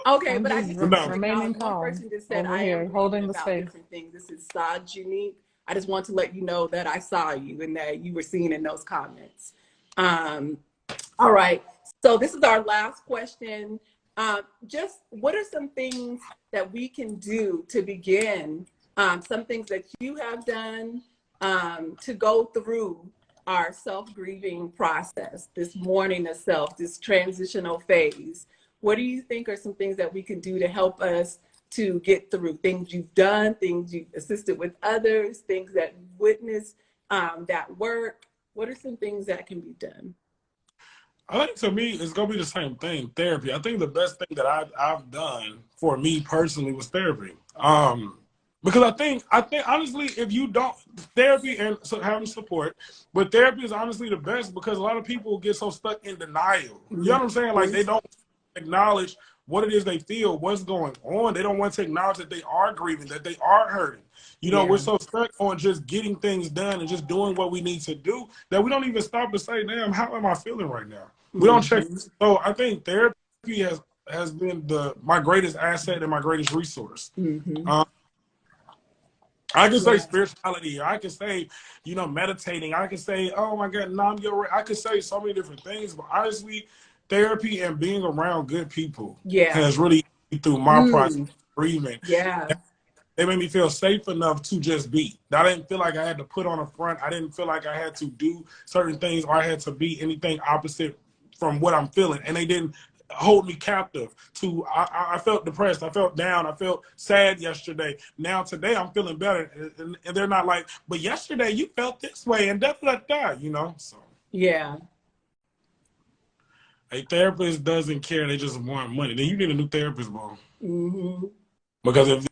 Okay, but I just remaining calm. One person just said, I am holding the space. Different things. This is Saj Unique. I just want to let you know that I saw you and that you were seen in those comments. All right. So this is our last question. Just what are some things that we can do to begin? Some things that you have done to go through our self-grieving process, this mourning of self, this transitional phase. What do you think are some things that we can do to help us to get through? Things you've done, things you've assisted with others, things that you witnessed that work. What are some things that can be done? I think to me, it's going to be the same thing, therapy. I think the best thing that I've done for me personally was therapy. Because I think honestly, if you don't, therapy and having support, but therapy is honestly the best, because a lot of people get so stuck in denial. You know what I'm saying? Like they don't acknowledge what it is they feel, what's going on. They don't want to acknowledge that they are grieving, that they are hurting. You know, we're so stuck on just getting things done and just doing what we need to do that we don't even stop to say, damn, how am I feeling right now? We don't check. So I think therapy has been my greatest asset and my greatest resource. I can say spirituality. I can say, you know, meditating. I can say, oh my God, I can say so many different things. But honestly, therapy and being around good people has really through my process of grieving. They made me feel safe enough to just be. I didn't feel like I had to put on a front. I didn't feel like I had to do certain things or I had to be anything opposite from what I'm feeling. And they didn't hold me captive to I felt depressed, I felt down, I felt sad yesterday. Now today I'm feeling better, and they're not like, but yesterday you felt this way and that, you know. So Yeah. a therapist doesn't care, they just want money. Then you need a new therapist, bro. Mm-hmm. Because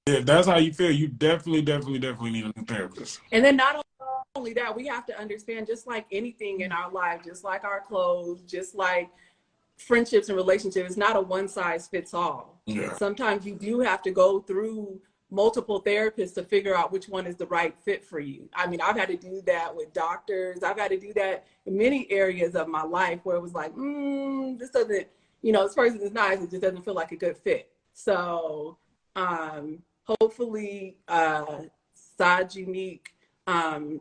if that's how you feel, you definitely need a new therapist. And then not only that, we have to understand, just like anything in our life, just like our clothes, just like friendships and relationships, it's not a one size fits all. Yeah. Sometimes you do have to go through multiple therapists to figure out which one is the right fit for you. I mean, I've had to do that with doctors. I've had to do that in many areas of my life where it was like, this doesn't, you know, this person is nice, it just doesn't feel like a good fit. So hopefully Saj Unique,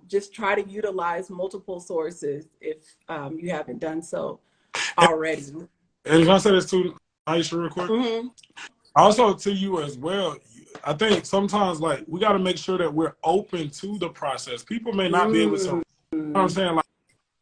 just try to utilize multiple sources if you haven't done so already. And can I say this too, Ayisha, real quick? Mm-hmm. Also to you as well, I think sometimes like we got to make sure that we're open to the process. People may not be able to, you know what I'm saying?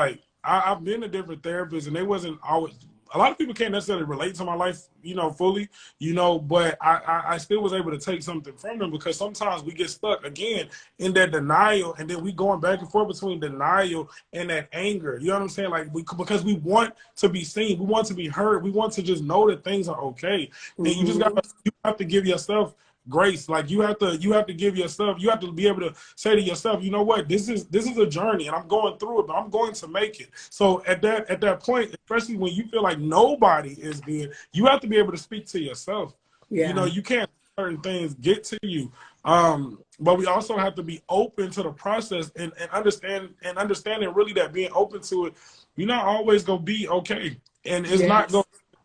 Like I've been to different therapists and they wasn't always, a lot of people can't necessarily relate to my life, you know, fully, you know, but I still was able to take something from them, because sometimes we get stuck again in that denial, and then we going back and forth between denial and that anger. You know what I'm saying? Like because we want to be seen, we want to be heard, we want to just know that things are okay. And you just you have to give yourself grace. Like you have to give yourself, you have to be able to say to yourself, you know what, this is a journey and I'm going through it, but I'm going to make it. So at that point, especially when you feel like nobody is good, you have to be able to speak to yourself. You know, you can't let certain things get to you. But we also have to be open to the process and understanding really that being open to it, you're not always gonna be okay. And it's not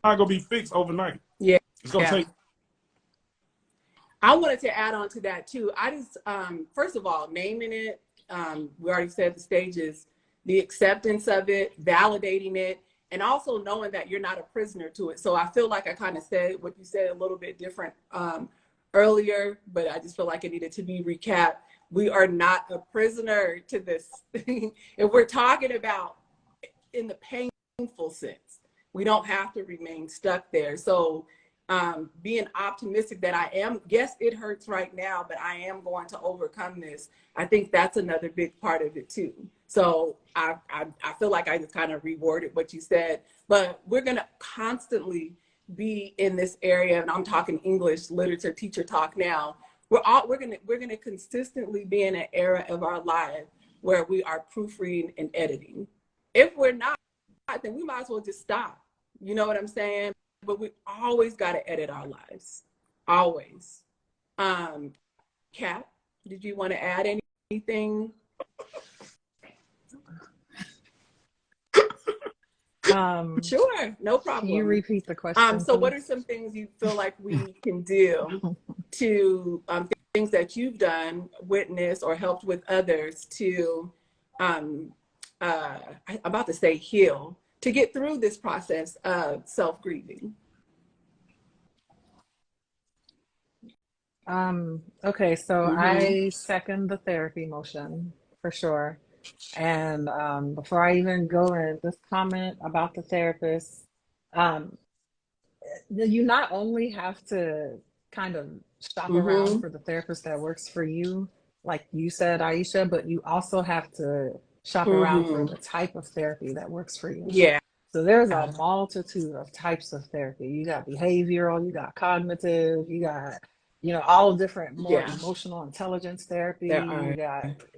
gonna be fixed overnight. Yeah. It's gonna take. I wanted to add on to that too. I just, first of all, naming it, we already said the stages, the acceptance of it, validating it, and also knowing that you're not a prisoner to it. So I feel like I kind of said what you said a little bit different earlier, but I just feel like it needed to be recapped. We are not a prisoner to this. If we're talking about in the painful sense, we don't have to remain stuck there. So being optimistic that I am, yes, it hurts right now, but I am going to overcome this. I think that's another big part of it too. So I feel like I just kind of reworded what you said, but we're going to constantly be in this area, and I'm talking English literature teacher talk now. We're going to consistently be in an era of our life where we are proofreading and editing. If we're not, then we might as well just stop. You know what I'm saying? But we always got to edit our lives, always. Kat, did you want to add anything? Sure, no problem. Can you repeat the question? So what are some things you feel like we can do to, things that you've done, witnessed, or helped with others to, I'm about to say heal, to get through this process of self-grieving? Okay, so I second the therapy motion for sure. And before I even go in, this comment about the therapist, you not only have to kind of shop around for the therapist that works for you, like you said, Ayisha, but you also have to shop around for the type of therapy that works for you. Yeah. So there's a multitude of types of therapy. You got behavioral, you got cognitive, you got, you know, all different more emotional intelligence therapy.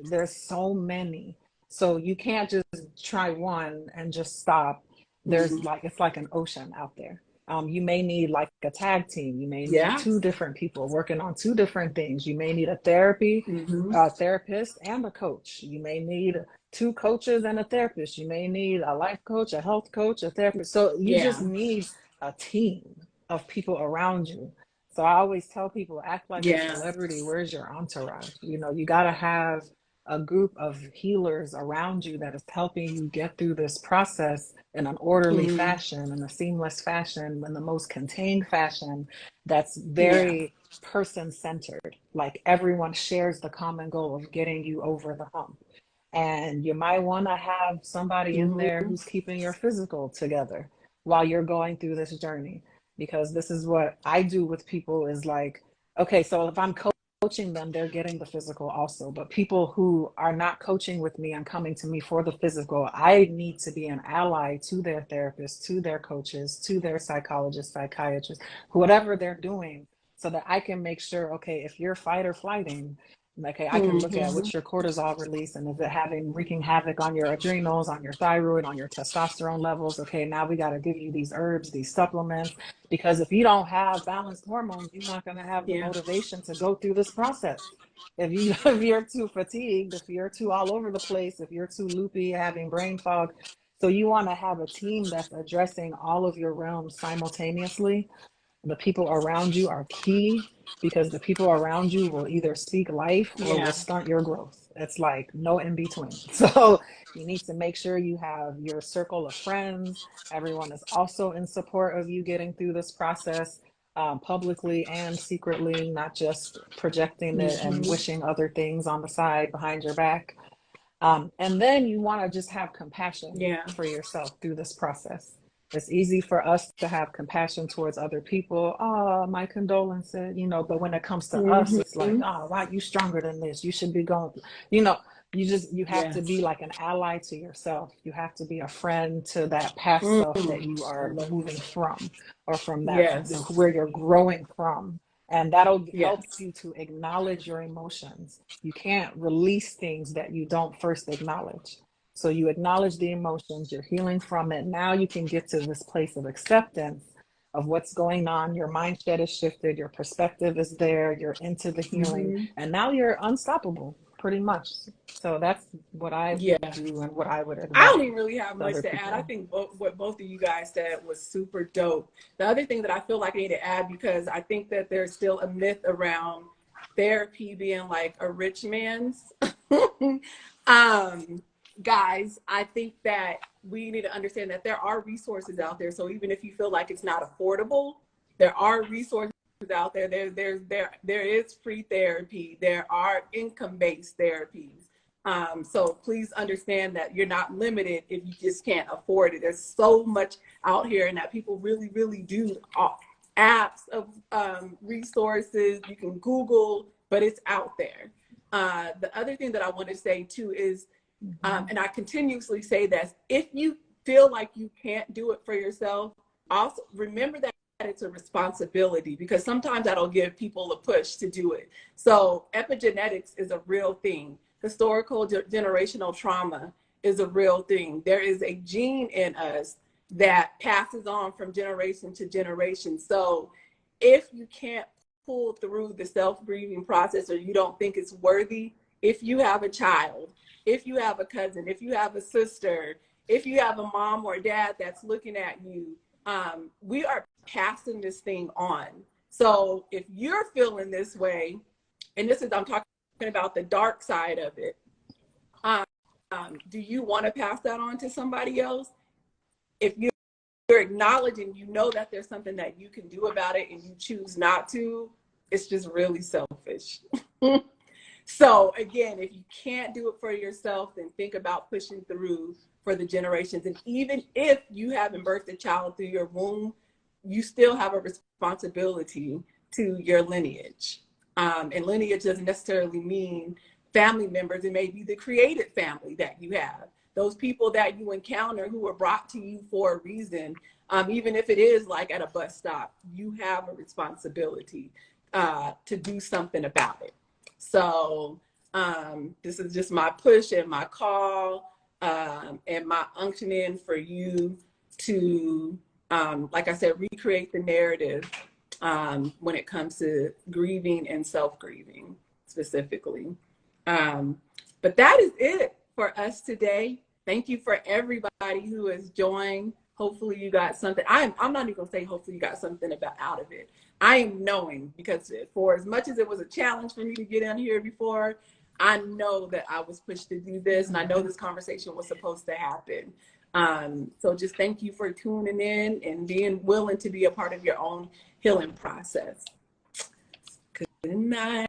There's so many. So you can't just try one and just stop. There's it's like an ocean out there. You may need like a tag team. You may need two different people working on two different things. You may need a therapist and a coach. You may need two coaches and a therapist. You may need a life coach, a health coach, a therapist. So you just need a team of people around you. So I always tell people, act like a celebrity. Where's your entourage? You know, you got to have a group of healers around you that is helping you get through this process in an orderly fashion, in a seamless fashion, in the most contained fashion that's very person-centered. Like everyone shares the common goal of getting you over the hump. And you might want to have somebody in there who's keeping your physical together. while you're going through this journey. Because this is what I do with people is like, okay, so if I'm coaching them, they're getting the physical also. But people who are not coaching with me and coming to me for the physical, I need to be an ally to their therapist, to their coaches, to their psychologists, psychiatrists, whatever they're doing, so that I can make sure, okay, if you're fight or flighting, okay, I can look at Mm-hmm. what's your cortisol release and is it wreaking havoc on your adrenals, on your thyroid, on your testosterone levels. Okay, now we got to give you these herbs, these supplements, because if you don't have balanced hormones, you're not going to have the Yeah. motivation to go through this process. If you're too fatigued, if you're too all over the place, if you're too loopy, having brain fog, so you want to have a team that's addressing all of your realms simultaneously. The people around you are key, because the people around you will either speak life or will Yeah. stunt your growth. It's like no in between. So you need to make sure you have your circle of friends. Everyone is also in support of you getting through this process, publicly and secretly, not just projecting it and Mm-hmm. wishing other things on the side behind your back. And then you want to just have compassion Yeah. for yourself through this process. It's easy for us to have compassion towards other people. Oh, my condolences, but when it comes to us, it's like, Mm-hmm. oh, wow, you stronger than this. You should be going, you know, you have to be Yes. like an ally to yourself. You have to be a friend to that past self that you are Mm-hmm. moving from, or from that Yes. where you're growing from. And that'll help Yes. you to acknowledge your emotions. You can't release things that you don't first acknowledge. So you acknowledge the emotions, you're healing from it. Now you can get to this place of acceptance of what's going on. Your mindset is shifted, your perspective is there, you're into the healing, Mm-hmm. and now you're unstoppable, pretty much. So that's what I Yeah. would do and what I would I don't advise even really have much other to add. I people. think what both of you guys said was super dope. The other thing that I feel like I need to add, because I think that there's still a myth around therapy being like a rich man's. um, Guys, I think that we need to understand that there are resources out there. So even if you feel like it's not affordable, there are resources out there. There is free therapy. There are income-based therapies. So please understand that you're not limited if you just can't afford it. There's so much out here, and that people really, really do apps of resources. You can Google, but it's out there. The other thing that I want to say too is, and I continuously say this, if you feel like you can't do it for yourself, also remember that it's a responsibility, because sometimes that'll give people a push to do it. So epigenetics is a real thing. Historical generational trauma is a real thing. There is a gene in us that passes on from generation to generation. So if you can't pull through the self-grieving process, or you don't think it's worthy, if you have a child, if you have a cousin, if you have a sister, if you have a mom or dad that's looking at you, we are passing this thing on. So if you're feeling this way, and I'm talking about the dark side of it, do you want to pass that on to somebody else? If you're acknowledging, that there's something that you can do about it, and you choose not to, it's just really selfish. So again, if you can't do it for yourself, then think about pushing through for the generations. And even if you haven't birthed a child through your womb, you still have a responsibility to your lineage. And lineage doesn't necessarily mean family members. It may be the created family that you have. Those people that you encounter who were brought to you for a reason, even if it is like at a bus stop, you have a responsibility to do something about it. So this is just my push and my call, and my unctioning for you to, like I said, recreate the narrative when it comes to grieving and self-grieving specifically. But that is it for us today. Thank you for everybody who has joined. Hopefully you got something. I'm not even gonna say hopefully you got something out of it. I am knowing, because for as much as it was a challenge for me to get in here before, I know that I was pushed to do this, and I know this conversation was supposed to happen. So just thank you for tuning in and being willing to be a part of your own healing process. Good night.